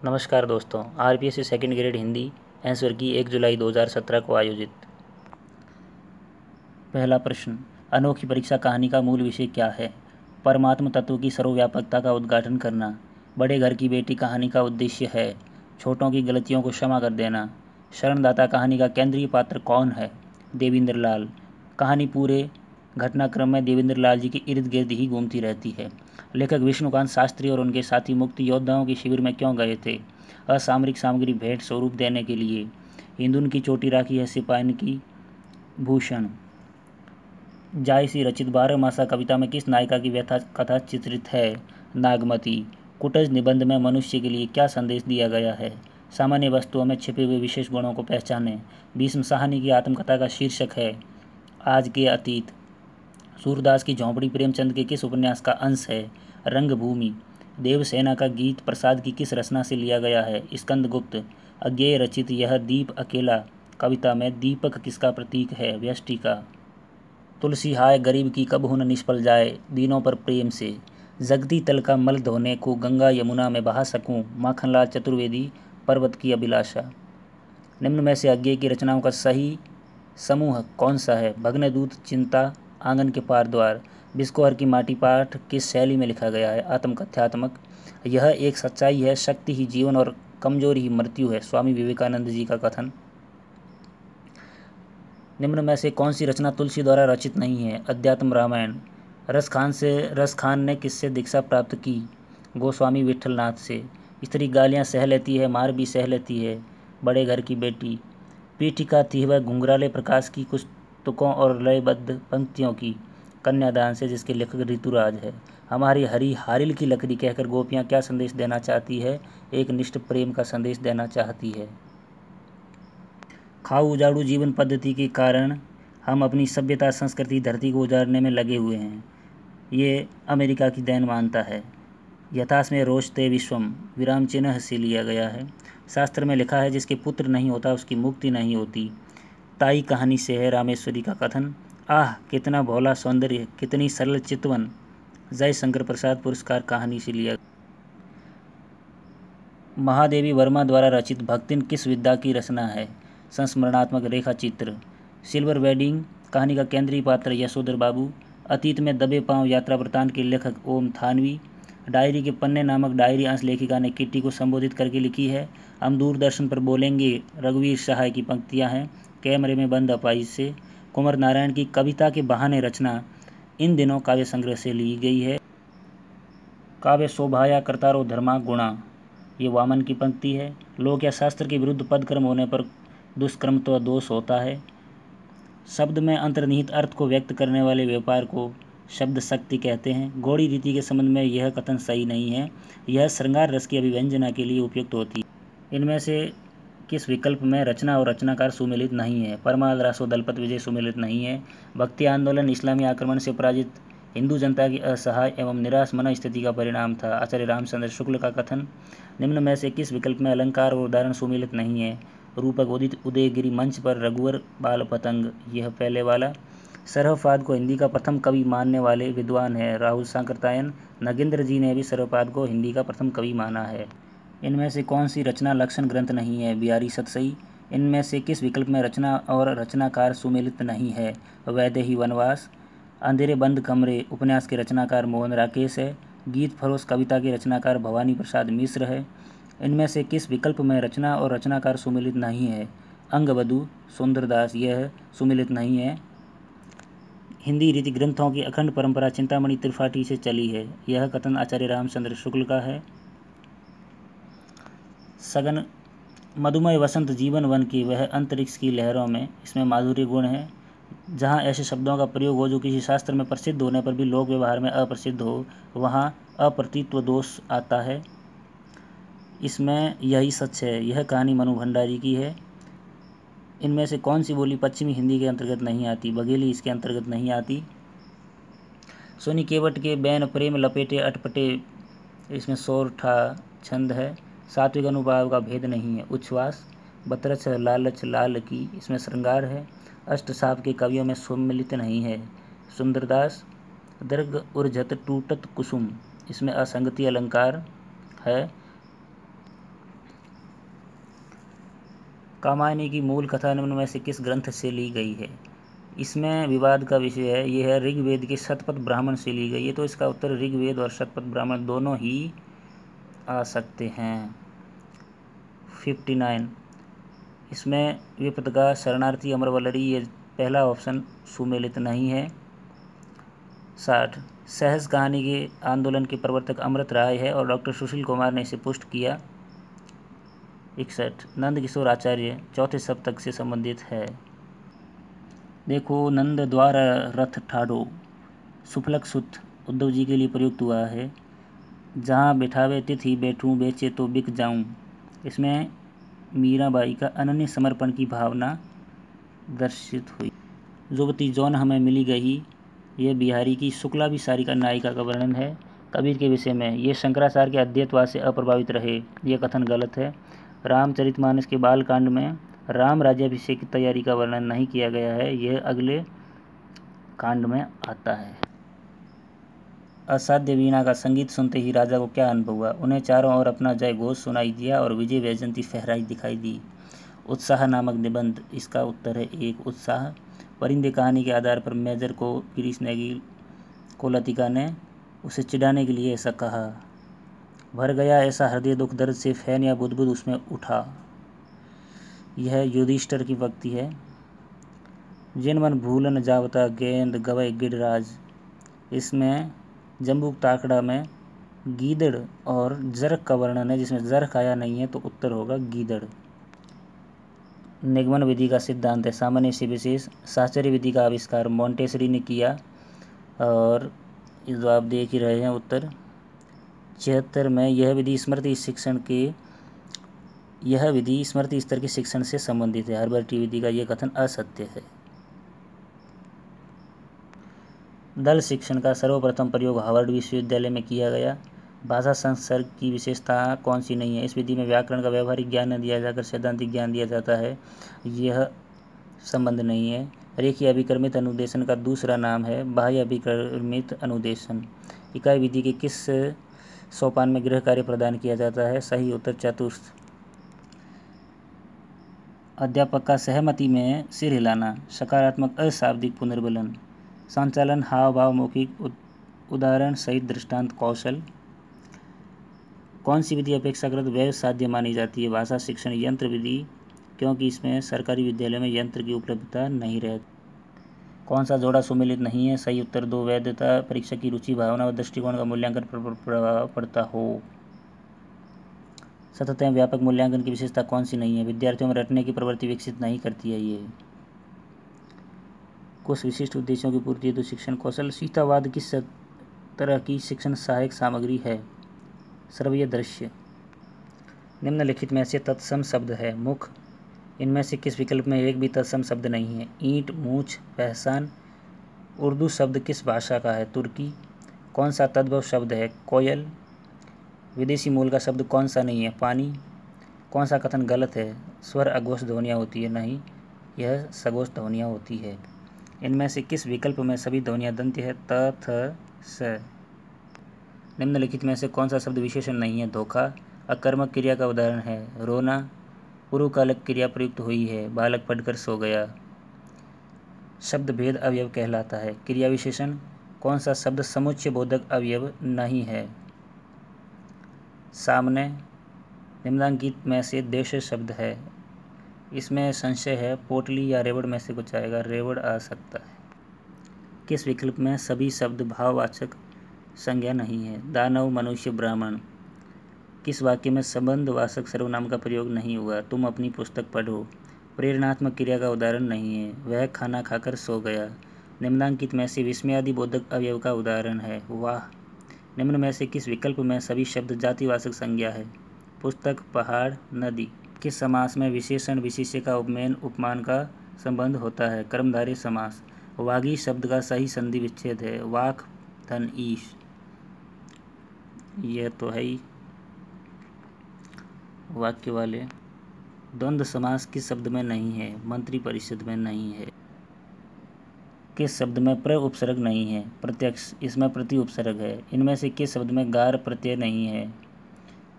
नमस्कार दोस्तों, RPSC second grade Hindi answer की 1 जुलाई 2017 को आयोजित। पहला प्रश्न, अनोखी परीक्षा कहानी का मूल विषय क्या है? परमात्म तत्व की सर्वव्यापकता का उद्घाटन करना। बड़े घर की बेटी कहानी का उद्देश्य है छोटों की गलतियों को क्षमा कर देना। शरणदाता कहानी का केंद्रीय पात्र कौन है? देवेंद्र लाल। कहानी पूरे घटनाक्रम में देवेंद्र लाल जी के इर्द गिर्द ही घूमती रहती है। लेखक विष्णुकांत शास्त्री और उनके साथी मुक्ति योद्धाओं के शिविर में क्यों गए थे? असामरिक सामग्री भेंट स्वरूप देने के लिए। हिंदुन की चोटी राखी है सिपाहिन की भूषण। जायसी रचित 12 मासा कविता में किस नायिका की व्यथा कथा चित्रित है? नागमती। कुटज निबंध में मनुष्य के लिए क्या संदेश दिया गया है? सामान्य वस्तुओं में छिपे हुए विशेष गुणों को पहचानें। भीष्म साहनी की आत्मकथा का शीर्षक है आज के अतीत। सूरदास की झोंपड़ी प्रेमचंद के किस उपन्यास का अंश है? रंगभूमि। देवसेना का गीत प्रसाद की किस रचना से लिया गया है? स्कंदगुप्त। अज्ञेय रचित यह दीप अकेला कविता में दीपक किसका प्रतीक है? व्यष्टि का। तुलसी हाय गरीब की कब हुन निष्फल जाए दीनों पर प्रेम से। जगती तल का मल धोने को गंगा यमुना में बहा सकूं माखनलाल चतुर्वेदी पर्वत की अभिलाषा। निम्न में से अज्ञेय की रचनाओं का सही समूह कौन सा है? भग्नदूत, चिंता, आंगन के पार द्वार। बिस्कोहर की माटी पाठ किस शैली में लिखा गया है? आत्मकथ्यात्मक। यह एक सच्चाई है, शक्ति ही जीवन और कमजोरी ही मृत्यु है, स्वामी विवेकानंद जी का कथन। निम्न में से कौन सी रचना तुलसी द्वारा रचित नहीं है? अध्यात्म रामायण। रसखान ने किससे दीक्षा प्राप्त की? गोस्वामी विठलनाथ से। स्त्री गालियां सह लेती है, मार भी सह लेती है, बड़े घर की बेटी। पीठिका थी वह घुंघराले प्रकाश की कुछ तुकों और लयबद्ध पंक्तियों की। कन्यादान से, जिसके लेखक ऋतुराज है। हमारी हरी हारिल की लकड़ी कहकर गोपियाँ क्या संदेश देना चाहती है? एक निष्ठ प्रेम का संदेश देना चाहती है। खाऊ उजाड़ू जीवन पद्धति के कारण हम अपनी सभ्यता संस्कृति धरती को उजाड़ने में लगे हुए हैं, ये अमेरिका की देन मानता है। यथास्मे रोचते विश्वम विराम चिन्ह से लिया गया है। शास्त्र में लिखा है जिसके पुत्र नहीं होता उसकी मुक्ति नहीं होती। ताई कहानी से है रामेश्वरी का कथन। आह कितना भोला सौंदर्य, कितनी सरल चितवन, जय शंकर प्रसाद पुरस्कार कहानी से लिया। महादेवी वर्मा द्वारा रचित भक्तिन किस विद्या की रचना है? संस्मरणात्मक रेखा चित्र। सिल्वर वेडिंग कहानी का केंद्रीय पात्र यशोधर बाबू। अतीत में दबे पांव यात्रा वृतांत के लेखक ओम थानवी। डायरी के पन्ने नामक डायरी अंश लेखिका ने किट्टी को संबोधित करके लिखी है। हम दूरदर्शन पर बोलेंगे रघुवीर सहाय की पंक्तियां हैं कैमरे में बंद अपाइज से। कुंवर नारायण की कविता के बहाने रचना इन दिनों काव्य संग्रह से ली गई है। काव्य शोभाया कर्तारो धर्मा गुणा, ये वामन की पंक्ति है। लोक या शास्त्र के विरुद्ध पदक्रम होने पर दुष्कर्म तो दोष होता है। शब्द में अंतर्निहित अर्थ को व्यक्त करने वाले व्यापार को शब्द शक्ति कहते हैं। गौड़ी रीति के संबंध में यह कथन सही नहीं है, यह श्रृंगार रस की अभिव्यंजना के लिए उपयुक्त होती है। इनमें से किस विकल्प में रचना और रचनाकार सुमेलित नहीं है? परमाल रासो दलपत विजय सुमेलित नहीं है। भक्ति आंदोलन इस्लामी आक्रमण से पराजित हिंदू जनता की असहाय एवं निराश मन स्थिति का परिणाम था, आचार्य रामचंद्र शुक्ल का कथन। निम्न में से किस विकल्प में अलंकार और उदाहरण सुमेलित नहीं है? रूपक उदित उदयगिरी मंच पर रघुवर बाल पतंग, यह पहले वाला। सर्वपाद को हिंदी का प्रथम कवि मानने वाले विद्वान है राहुल सांकृत्यायन। नगेंद्र जी ने भी सर्वपाद को हिंदी का प्रथम कवि माना है। इनमें से कौन सी रचना लक्षण ग्रंथ नहीं है? बिहारी सतसई। इनमें से किस विकल्प में रचना और रचनाकार सुमेलित नहीं है? वैदेही वनवास। अंधेरे बंद कमरे उपन्यास के रचनाकार मोहन राकेश है। गीत फरोश कविता के रचनाकार भवानी प्रसाद मिश्र है। इनमें से किस विकल्प में रचना और रचनाकार सुमेलित नहीं है? अंगवधु सुंदरदास, यह सुमेलित नहीं है। हिंदी रीति ग्रंथों की अखंड परंपरा चिंतामणि त्रिपाठी से चली है, यह कथन आचार्य रामचंद्र शुक्ल का है। सघन मधुमय वसंत जीवन वन की वह अंतरिक्ष की लहरों में, इसमें माधुर्य गुण है। जहाँ ऐसे शब्दों का प्रयोग हो जो किसी शास्त्र में प्रसिद्ध होने पर भी लोक व्यवहार में अप्रसिद्ध हो, वहाँ अप्रतित्व दोष आता है। इसमें यही सच है। यह कहानी मनु भंडारी की है। इनमें से कौन सी बोली पश्चिमी हिंदी के अंतर्गत नहीं आती? बघेली इसके अंतर्गत नहीं आती। सोनी केवट के बैन प्रेम लपेटे अटपटे, इसमें शोर ठा छंद है। सात्विक अनुभाव का भेद नहीं है, उच्छ्वास। बतरच लालच लाल की, इसमें श्रृंगार है। अष्टसाप के कवियों में सुमिलित नहीं है, सुंदरदास। दीर्घ उर्झत टूटत कुसुम, इसमें असंगति अलंकार है। कामायनी की मूल कथा निम्न में से किस ग्रंथ से ली गई है? इसमें विवाद का विषय है, ये है ऋग्वेद के शतपथ ब्राह्मण से ली गई है। तो इसका उत्तर ऋग्वेद और शतपथ ब्राह्मण दोनों ही आ सकते हैं। 59 इसमें विपदगा शरणार्थी अमरवलरी, ये पहला ऑप्शन सुमेलित नहीं है। 60 सहज कहानी के आंदोलन के प्रवर्तक अमृत राय है और डॉक्टर सुशील कुमार ने इसे पुष्ट किया। 61 नंद किशोर आचार्य चौथे शतक से संबंधित है। देखो, नंद द्वार रथ ठाडो सुफलक सुत उद्धव जी के लिए प्रयुक्त हुआ है। जहाँ बिठावे तिथि बैठूं, बेचे तो बिक जाऊं। इसमें मीराबाई का अनन्य समर्पण की भावना दर्शित हुई। युवती जौन हमें मिली गई, ये बिहारी की शुक्ला विसारी का नायिका का वर्णन है। कबीर के विषय में, ये शंकराचार्य के अद्वैतवाद से अप्रभावित रहे, ये कथन गलत है। रामचरितमानस के बालकांड में राम राज्याभिषेक की तैयारी का वर्णन नहीं किया गया है, यह अगले कांड में आता है। असाध्य वीणा का संगीत सुनते ही राजा को क्या अनुभव हुआ? उन्हें चारों ओर अपना जय घोष सुनाई दिया और विजय वैजयंती फहराई दिखाई दी। उत्साह नामक निबंध, इसका उत्तर है 1 उत्साह। परिंदे कहानी के आधार पर मेजर को कृष्णगिरी को लतिका ने उसे चिढ़ाने के लिए ऐसा कहा। भर गया ऐसा हृदय दुख दर्द से, फैन या बुदबुद उसमें उठा। यह युधिष्ठिर की भक्ति है। जिन मन भूलन जावता, गेंद गवय गिडराज। इसमें जम्बूक ताकड़ा में गीदड़ और जरख का वर्णन है, जिसमें जरख आया नहीं है, तो उत्तर होगा गीदड़। निगमन विधि का सिद्धांत है सामान्य से विशेष। साहचर्य विधि का आविष्कार मोंटेसरी ने किया, और जो आप देख ही रहे हैं उत्तर। 76 में यह विधि स्मृति स्तर के शिक्षण से संबंधित है। हर्बर्टी विधि का यह कथन असत्य है। दल शिक्षण का सर्वप्रथम प्रयोग हार्वर्ड विश्वविद्यालय में किया गया। भाषा संसर्ग की विशेषता कौन सी नहीं है? इस विधि में व्याकरण का व्यवहारिक ज्ञान न दिया जाकर सैद्धांतिक ज्ञान दिया जाता है, यह संबंध नहीं है। रेखीय अभिक्रमित अनुदेशन का दूसरा नाम है बाह्य अभिक्रमित अनुदेशन। इकाई विधि के किस सोपान में गृह कार्य प्रदान किया जाता है? सही उत्तर चतुर्थ। अध्यापक का सहमति में सिर हिलाना, सकारात्मक अशाब्दिक पुनर्बलन, संचालन हाव भाव मौखिक उदाहरण सहित दृष्टांत कौशल। कौन सी विधि अपेक्षाकृत व्यय साध्य मानी जाती है? भाषा शिक्षण यंत्र विधि, क्योंकि इसमें सरकारी विद्यालय में यंत्र की उपलब्धता नहीं रहती। कौन सा जोड़ा सुमेलित नहीं है? सही उत्तर 2 वैधता परीक्षा की रुचि, भावना व दृष्टिकोण का मूल्यांकन पर प्रभाव पड़ता हो। सतत व्यापक मूल्यांकन की विशेषता कौन सी नहीं है? विद्यार्थियों में रटने की प्रवृत्ति विकसित नहीं करती है ये। कुछ विशिष्ट उद्देश्यों की पूर्ति हेतु शिक्षण कौशल। सीतावाद किस तरह की शिक्षण सहायक सामग्री है? श्रव्य दृश्य। निम्नलिखित में से तत्सम शब्द है? मुख। इनमें से किस विकल्प में एक भी तत्सम शब्द नहीं है? ईंट, मूछ, पहचान। उर्दू शब्द किस भाषा का है? तुर्की। कौन सा तद्भव शब्द है? कोयल। विदेशी मूल का शब्द कौन सा नहीं है? पानी। कौन सा कथन गलत है? स्वर अघोष ध्वनियाँ होती है, नहीं, यह सघोष ध्वनियाँ होती है। इनमें से किस विकल्प में सभी ध्वनियाँ दंत्य है? त, थ, स। निम्नलिखित में से कौन सा शब्द विशेषण नहीं है? धोखा। अकर्मक क्रिया का उदाहरण है रोना। पूर्वकालिक क्रिया प्रयुक्त हुई है, बालक पढ़कर सो गया। शब्द भेद अवयव कहलाता है। क्रिया विशेषण। कौन सा शब्द समुच्चय बोधक अवयव नहीं है? सामने। निम्नांकित में से देश शब्द है, इसमें संशय है, पोटली या रेवड़ में से कुछ आएगा, रेवड़ आ सकता है। किस विकल्प में सभी शब्द भाववाचक संज्ञा नहीं है? दानव, मनुष्य, ब्राह्मण। किस वाक्य में संबंधवाचक सर्वनाम का प्रयोग नहीं हुआ? तुम अपनी पुस्तक पढ़ो। प्रेरणात्मक क्रिया का उदाहरण नहीं है, वह खाना खाकर सो गया। निम्नांकित में से विस्मयादि बोधक अवयव का उदाहरण है, वाह। निम्न में से किस विकल्प में सभी शब्द जातिवाचक संज्ञा है? पुस्तक, पहाड़, नदी। किस समास में विशेषण विशेष्य का उपमेय उपमान का संबंध होता है? कर्मधारय समास। वागी शब्द का सही संधि विच्छेद है, वाक, धन, ईश। यह तो है ही वाक्य वाले। द्वंद्व समास किस शब्द में नहीं है? मंत्री परिषद में नहीं है। किस शब्द में प्र उपसर्ग नहीं है? प्रत्यक्ष। इसमें प्रति उपसर्ग है। इनमें से किस शब्द में गार प्रत्यय नहीं है?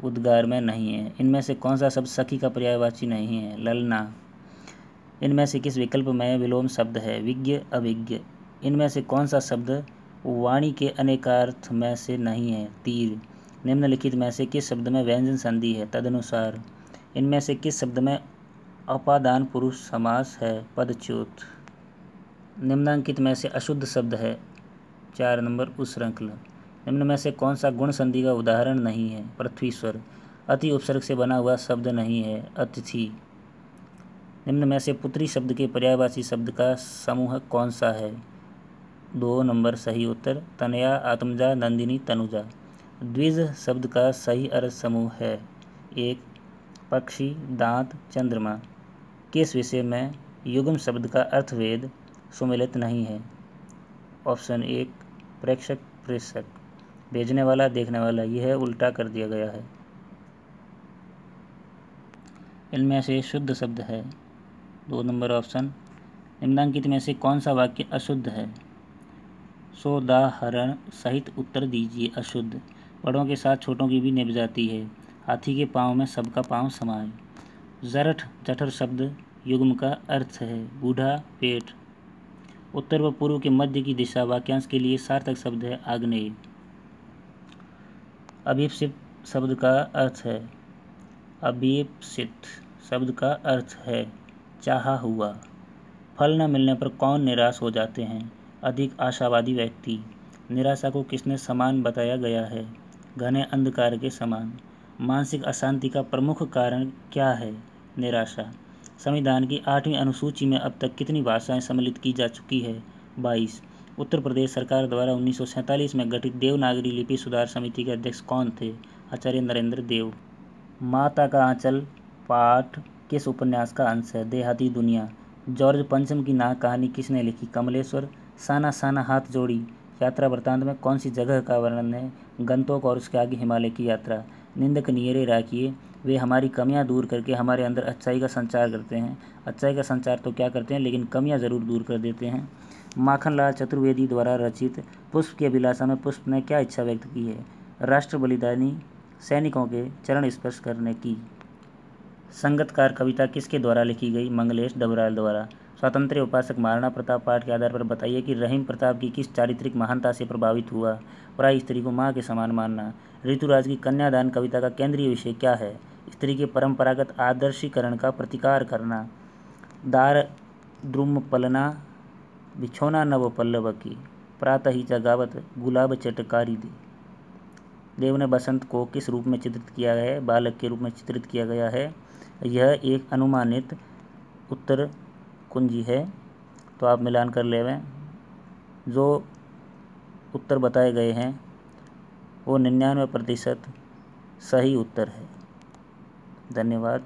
उद्गार में नहीं है। इनमें से कौन सा शब्द सखी का पर्यायवाची नहीं है? ललना। इनमें से किस विकल्प में विलोम शब्द है? विज्ञ, अभिज्ञ। इनमें से कौन सा शब्द वाणी के अनेकार्थ में से नहीं है? तीर। निम्नलिखित में से किस शब्द में व्यंजन संधि है? तदनुसार। इनमें से किस शब्द में अपादान पुरुष समास है? पदच्युत। निम्नांकित में से अशुद्ध शब्द है? 4 नंबर उश्रृंखल। निम्न में से कौन सा गुण संधि का उदाहरण नहीं है? पृथ्वीश्वर। अति उपसर्ग से बना हुआ शब्द नहीं है? अतिथि। निम्न में से पुत्री शब्द के पर्यायवाची शब्द का समूह कौन सा है? 2 नंबर सही उत्तर तनया, आत्मजा, नंदिनी, तनुजा। द्विज शब्द का सही अर्थ समूह है? 1 पक्षी, दांत, चंद्रमा। किस विषय में युग्म शब्द का अर्थभेद सुमेलित नहीं है? ऑप्शन 1 प्रेक्षक, प्रेषक। भेजने वाला, देखने वाला, यह उल्टा कर दिया गया है। इनमें से शुद्ध शब्द है? 2 नंबर ऑप्शन। निम्नांकित में से कौन सा वाक्य अशुद्ध है? सोदाहरण सहित उत्तर दीजिए। अशुद्ध। बड़ों के साथ छोटों की भी निभ जाती है। हाथी के पाँव में सबका पाँव समाए। जरठ जठर शब्द युग्म का अर्थ है? बूढ़ा, पेट। उत्तर व पूर्व के मध्य की दिशा वाक्यांश के लिए सार्थक शब्द है? आग्नेय। अभीप्सित शब्द का अर्थ है? अभीप्सित शब्द का अर्थ है चाहा हुआ। फल न मिलने पर कौन निराश हो जाते हैं? अधिक आशावादी व्यक्ति। निराशा को किसने समान बताया गया है? घने अंधकार के समान। मानसिक अशांति का प्रमुख कारण क्या है? निराशा। संविधान की 8वीं अनुसूची में अब तक कितनी भाषाएं सम्मिलित की जा चुकी है? 22। उत्तर प्रदेश सरकार द्वारा 1947 में गठित देवनागरी लिपि सुधार समिति के अध्यक्ष कौन थे? आचार्य नरेंद्र देव। माता का आंचल पाठ किस उपन्यास का अंश है? देहाती दुनिया। जॉर्ज पंचम की नाक कहानी किसने लिखी? कमलेश्वर। साना साना हाथ जोड़ी यात्रा वृत्तांत में कौन सी जगह का वर्णन है? गंतोक और उसके आगे हिमालय की यात्रा। निंदक नियरे राखिए, वे हमारी कमियां दूर करके हमारे अंदर अच्छाई का संचार करते हैं। अच्छाई का संचार तो क्या करते हैं, लेकिन कमियां ज़रूर दूर कर देते हैं। माखनलाल चतुर्वेदी द्वारा रचित पुष्प की अभिलाषा में पुष्प ने क्या इच्छा व्यक्त की है? राष्ट्र बलिदानी सैनिकों के चरण स्पर्श करने की। संगतकार कविता किसके द्वारा लिखी गई? मंगलेश डबराल द्वारा। स्वातंत्र्य उपासक महाराणा प्रताप पाठ के आधार पर बताइए कि रहीम प्रताप की किस चारित्रिक महानता से प्रभावित हुआ? पराई स्त्री को माँ के समान मानना। ऋतुराज की कन्यादान कविता का केंद्रीय विषय क्या है? स्त्री के परंपरागत आदर्शीकरण का प्रतिकार करना। दार द्रुम पलना बिछोना नव पल्लव की, प्रातः ही जगावत गुलाब चटकारी दे। देव ने बसंत को किस रूप में चित्रित किया है? बालक के रूप में चित्रित किया गया है। यह एक अनुमानित उत्तर कुंजी है, तो आप मिलान कर लेवें। जो उत्तर बताए गए हैं वो 99% सही उत्तर है। धन्यवाद।